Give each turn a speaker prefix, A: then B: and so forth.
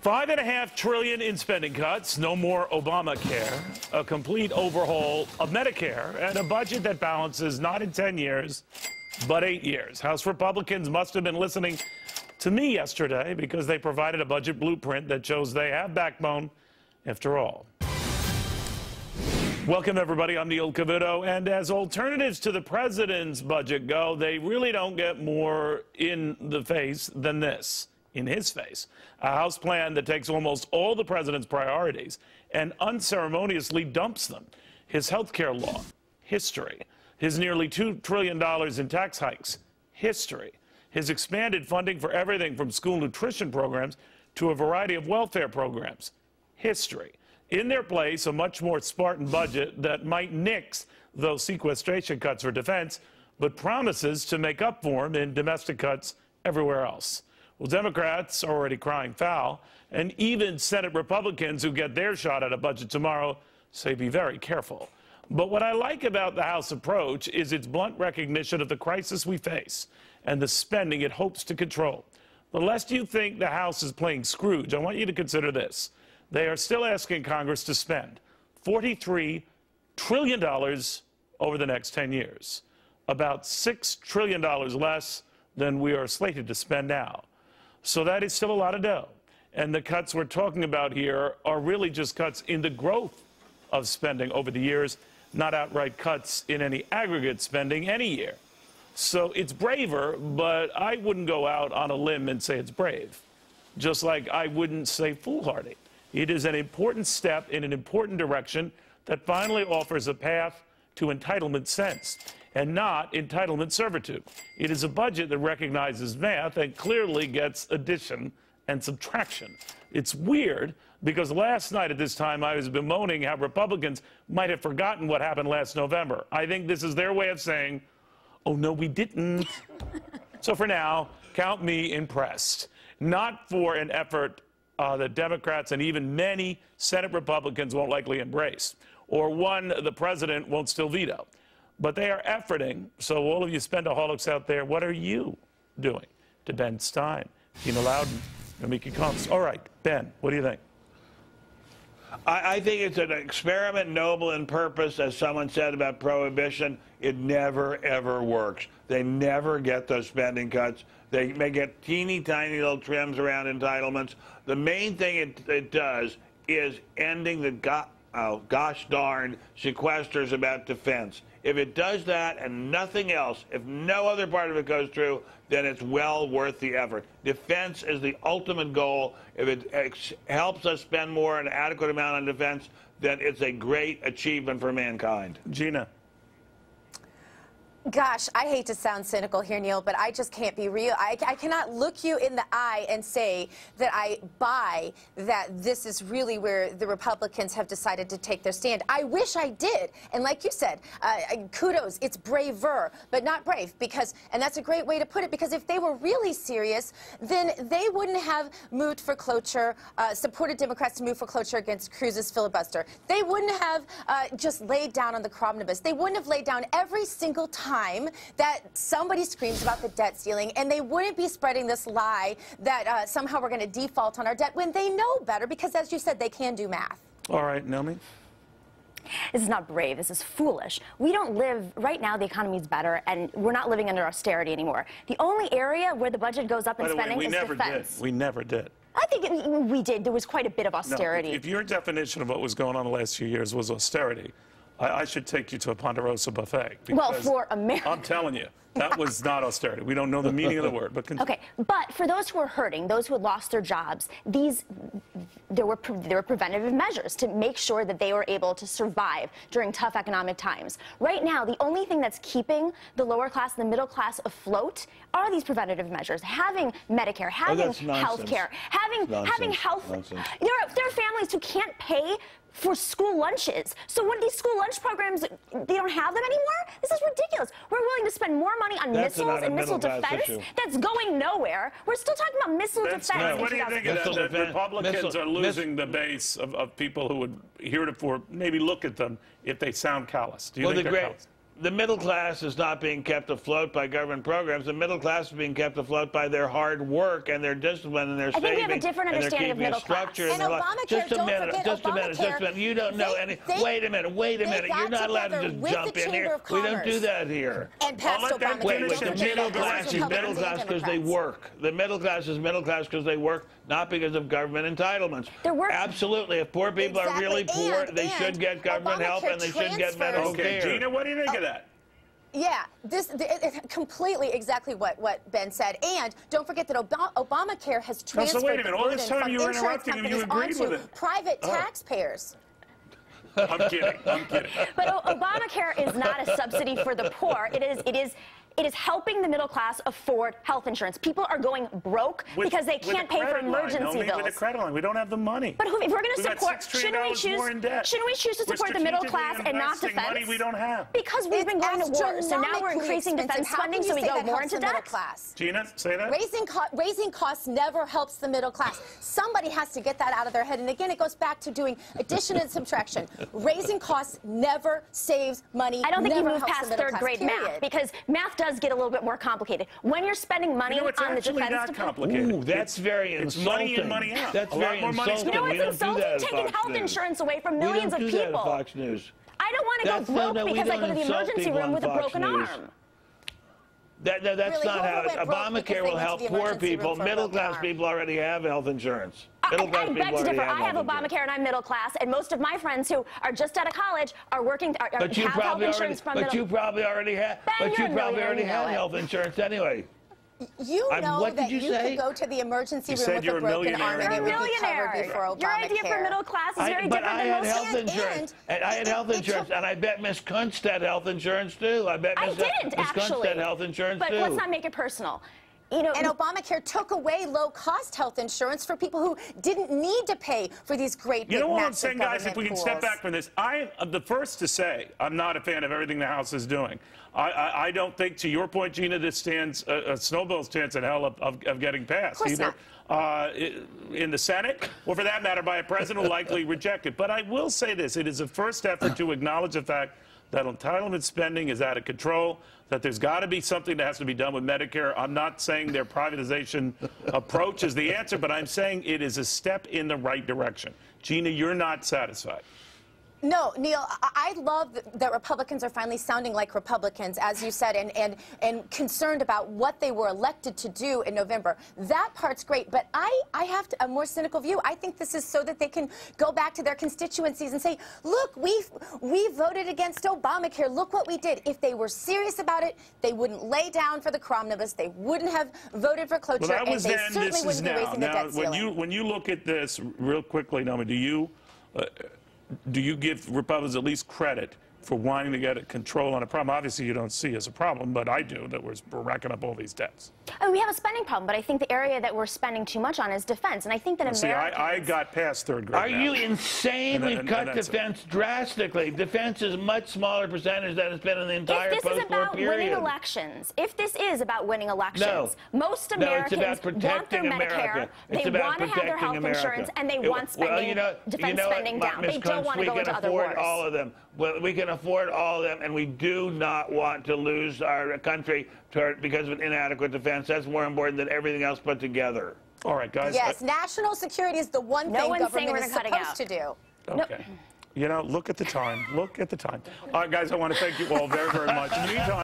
A: $5.5 trillion in spending cuts, no more Obamacare, a complete overhaul of Medicare, and a budget that balances not in 10 years, but 8 years. House Republicans must have been listening to me yesterday because they provided a budget blueprint that shows they have backbone after all. Welcome, everybody. I'm Neil Cavuto. And as alternatives to the president's budget go, they really don't get more in the face than this. In his face, a House plan that takes almost all the president's priorities and unceremoniously dumps them. His health care law, history. His nearly $2 trillion in tax hikes, history. His expanded funding for everything from school nutrition programs to a variety of welfare programs, history. In their place, a much more Spartan budget that might nix those sequestration cuts for defense, but promises to make up for them in domestic cuts everywhere else. Well, Democrats are already crying foul, and even Senate Republicans who get their shot at a budget tomorrow say be very careful. But what I like about the House approach is its blunt recognition of the crisis we face and the spending it hopes to control. But lest you think the House is playing Scrooge, I want you to consider this. They are still asking Congress to spend $43 trillion over the next 10 years, about $6 trillion less than we are slated to spend now. So that is still a lot of dough. And the cuts we're talking about here are really just cuts in the growth of spending over the years, not outright cuts in any aggregate spending any year. So it's braver, but I wouldn't go out on a limb and say it's brave, just like I wouldn't say foolhardy. It is an important step in an important direction that finally offers a path to entitlement sense and not entitlement servitude. It is a budget that recognizes math and clearly gets addition and subtraction. It's weird because last night at this time I was bemoaning how Republicans might have forgotten what happened last November. I think this is their way of saying, oh, no, we didn't. So for now, count me impressed. Not for an effort that Democrats and even many Senate Republicans won't likely embrace, or one the president won't still veto. But they are efforting, so all of you spendaholics out there, what are you doing? To Ben Stein, Gina Loudon, Nomiki Konst. All right, Ben, what do you think?
B: I think it's an experiment noble in purpose, as someone said about prohibition. It never, ever works. They never get those spending cuts. They may get teeny tiny little trims around entitlements. The main thing it does is ending the gosh darn sequesters about defense. If it does that and nothing else, if no other part of it goes through, then it's well worth the effort. Defense is the ultimate goal. If it helps us spend more, an adequate amount on defense, then it's a great achievement for mankind.
A: Gina.
C: Gosh, I hate to sound cynical here, Neil, but I just can't be real. I cannot look you in the eye and say that I buy that this is really where the Republicans have decided to take their stand. I wish I did. And like you said, kudos, it's braver, but not brave, because, and that's a great way to put it, because if they were really serious, then they wouldn't have moved for cloture, supported Democrats to move for cloture against Cruz's filibuster. They wouldn't have just laid down on the omnibus. They wouldn't have laid down every single time that somebody screams about the debt ceiling, and they wouldn't be spreading this lie that somehow we're going to default on our debt when they know better, because as you said, they can do math.
A: All right, Naomi.
D: This is not brave. This is foolish. We don't live, right now the economy is better, and we're not living under austerity anymore. The only area where the budget goes up in spending is defense.
A: We never did.
D: I think we did. There was quite a bit of austerity.
A: No, if your definition of what was going on the last few years was austerity, I should take you to a Ponderosa buffet.
D: Well, for America.
A: I'm telling you, that was not austerity. We don't know the meaning of the word. But
D: okay, but for those who are hurting, those who had lost their jobs, there were preventative measures to make sure that they were able to survive during tough economic times. Right now, the only thing that's keeping the lower class and the middle class afloat are these preventative measures. Having Medicare, having health care, having health. There are families who can't pay for school lunches. So when these school lunch programs, they don't have them anymore? This is ridiculous. We're willing to spend more money on missiles and missile defense that's going nowhere. We're still talking about missile defense.
A: What do you think of that? The Republicans are losing the base of people who would heretofore maybe look at them if they sound callous. Do you think they're callous?
B: the middle class is not being kept afloat by government programs. The middle class is being kept afloat by their hard work and their discipline and their saving.
D: I think we have a different understanding of middle class.
C: And Obamacare,
B: just a minute. You don't know any. Wait a minute. You're not allowed to just jump in here. We don't do that here.
C: And passed Obamacare.
B: Wait, the middle class is middle class because they work. The middle class is middle class because they work, not because of government entitlements. Absolutely. If poor people are really poor, they should get government help and they should get medical care.
A: Okay, Gina, what do you think of that?
C: Yeah, completely exactly what Ben said. And don't forget that Obamacare has transferred
A: wait a minute.
C: the
A: All
C: burden
A: this time
C: from
A: you were
C: insurance
A: interrupting and you
C: companies
A: agreed with
C: onto
A: it.
C: private taxpayers.
A: I'm kidding.
D: But Obamacare is not a subsidy for the poor. It is helping the middle class afford health insurance. People are going broke because they can't pay for emergency bills.
A: With a credit line, we don't have the money.
D: But if we're going to support, shouldn't we choose to support the middle class and not defense?
A: Money we don't have.
D: Because we've been going to war, so now we're increasing defense funding, so we go more into debt.
A: Gina, say that.
C: Raising costs never helps the middle class. Somebody has to get that out of their head. And again, it goes back to doing addition and subtraction. Raising costs never saves money.
D: I don't think you move past third grade math, because math does get a little bit more complicated. When you're spending money on the defense
A: complicated.
B: Ooh, that's very insulting.
A: It's money in, money out.
B: That's very insulting.
D: You know what's insulting? Taking health insurance away from millions of people.
B: We don't do that on Fox News.
D: I don't want to go broke because I go to the emergency room with a broken arm.
B: That's
C: really,
B: not how Obamacare will help poor people. Middle class people already have health insurance.
D: I beg to differ. I have Obamacare and I'm middle class, and most of my friends who are just out of college are working, have health insurance from middle.
B: But you probably already have. But you probably already have health insurance anyway.
C: You know that you could go to the emergency room with a broken arm and it would be covered before Obamacare.
D: Your idea for middle class is very different than most.
B: But I had health insurance. I had health insurance, and I bet Miss Konst had health insurance too. I bet Miss Konst had health insurance too.
D: But let's not make it personal. You know,
C: and Obamacare took away low-cost health insurance for people who didn't need to pay for these great big,
A: You know what I'm
C: massive
A: saying, guys? If we can
C: pools.
A: step back from this, I'm the first to say I'm not a fan of everything the House is doing. I don't think, to your point, Gina, this stands a snowball's chance in hell of getting passed, either in the Senate or, for that matter, by a president who will likely reject it. But I will say this. It is a first effort to acknowledge the fact that entitlement spending is out of control, that there's got to be something that has to be done with Medicare. I'm not saying their privatization approach is the answer, but I'm saying it is a step in the right direction. Gina, you're not satisfied.
C: No, Neil, I love that Republicans are finally sounding like Republicans, as you said, and concerned about what they were elected to do in November. That part's great, but I have a more cynical view. I think this is so that they can go back to their constituencies and say, look, we voted against Obamacare. Look what we did. If they were serious about it, they wouldn't lay down for the cromnibus. They wouldn't have voted for cloture,
A: well,
C: and they certainly wouldn't be raising the debt ceiling.
A: When you look at this real quickly, Nomiki, do you give Republicans at least credit for wanting to get a control on a problem? Obviously, you don't see as a problem, but I do, that we're racking up all these debts.
D: We have a spending problem, but I think the area that we're spending too much on is defense. And I think that Americans...
A: See, I got past third grade.
B: Are you insane? We've cut defense drastically. Defense is a much smaller percentage than it's been in the entire post-war period.
D: If this is about winning elections, most Americans want their Medicare, they want to have their health insurance, and they want defense spending down. They don't want to go into other wars.
B: We can afford all of them. Well, we can afford all of them, and we do not want to lose our country because of inadequate defense. That's more important than everything else put together.
A: All right, guys.
C: Yes, national security is the one thing government is supposed to do.
A: Okay. You know, look at the time. Look at the time. All right, guys, I want to thank you all very, very much. In the meantime,